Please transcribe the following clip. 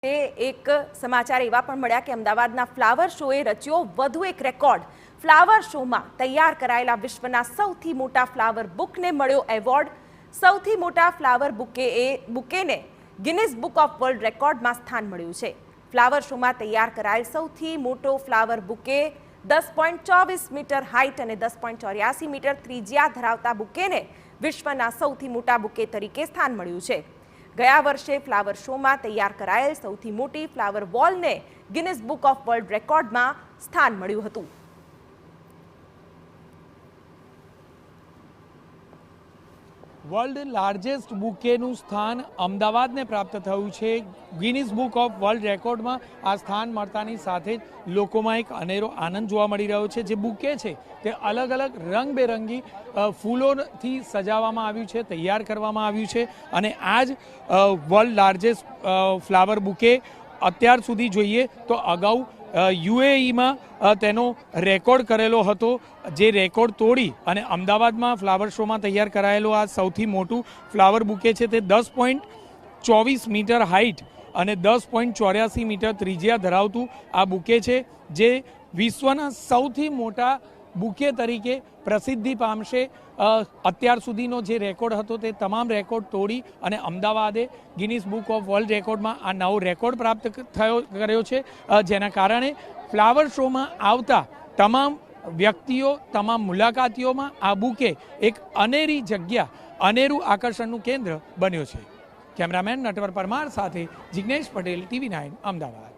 એક સમાચાર એવા પણ મળ્યા કે અમદાવાદના ફ્લાવર શોએ રચ્યો વધુ એક રેકોર્ડ। ફ્લાવર શોમાં તૈયાર કરાયેલા વિશ્વના સૌથી મોટા ફ્લાવર બુકને મળ્યો એવોર્ડ। સૌથી મોટા ફ્લાવર બુકેને ગિનિસ બુક ઓફ વર્લ્ડ રેકોર્ડમાં સ્થાન મળ્યું છે। ફ્લાવર શોમાં તૈયાર કરાયેલ સૌથી મોટો ફ્લાવર બુકે 10.24 મીટર હાઇટ અને 10.84 મીટર ત્રિજ્યા ધરાવતા બુકેને વિશ્વના સૌથી મોટા બુકે તરીકે સ્થાન મળ્યું છે। ગયા વર્ષે ફ્લાવર શોમાં તૈયાર કરાયેલ સૌથી મોટી ફ્લાવર વોલને ગિનિસ બુક ઓફ વર્લ્ડ રેકોર્ડમાં સ્થાન મળ્યું હતું। વર્લ્ડ લાર્જેસ્ટ બુકેનું સ્થાન અમદાવાદને પ્રાપ્ત થયું છે। ગિનિસ બુક ઓફ વર્લ્ડ રેકોર્ડમાં આ સ્થાન મળતાની સાથે જ લોકોમાં એક અનેરો આનંદ જોવા મળી રહ્યો છે। જે બુકે છે તે અલગ અલગ રંગબેરંગી ફૂલોથી સજાવવામાં આવ્યું છે, તૈયાર કરવામાં આવ્યું છે અને આ જ વર્લ્ડ લાર્જેસ્ટ ફ્લાવર બુકે અત્યાર સુધી જોઈએ તો અગાઉ યુએઈમાં તેનો રેકોર્ડ કરેલો હતો। જે રેકોર્ડ તોડી અને અમદાવાદમાં ફ્લાવર શોમાં તૈયાર કરાયેલો આ સૌથી મોટું ફ્લાવર બુકે છે તે 10.24 મીટર હાઇટ અને 10.84 મીટર ત્રિજ્યા ધરાવતું આ બુકે છે, જે વિશ્વના સૌથી મોટા બુકે તરીકે પ્રસિદ્ધિ પામશે। અત્યાર સુધીનો જે રેકોર્ડ હતો તે તમામ રેકોર્ડ તોડી અને અમદાવાદે ગિનિસ બુક ઓફ વર્લ્ડ રેકોર્ડમાં આ નવો રેકોર્ડ પ્રાપ્ત કર્યો છે, જેના કારણે ફ્લાવર શોમાં આવતા તમામ વ્યક્તિઓ, તમામ મુલાકાતીઓમાં આ બુકે એક અનેરી જગ્યા, અનેરું આકર્ષણનું કેન્દ્ર બન્યો છે। કેમેરામેન નટવર પરમાર સાથે જિગ્નેશ પટેલ, TV9 અમદાવાદ।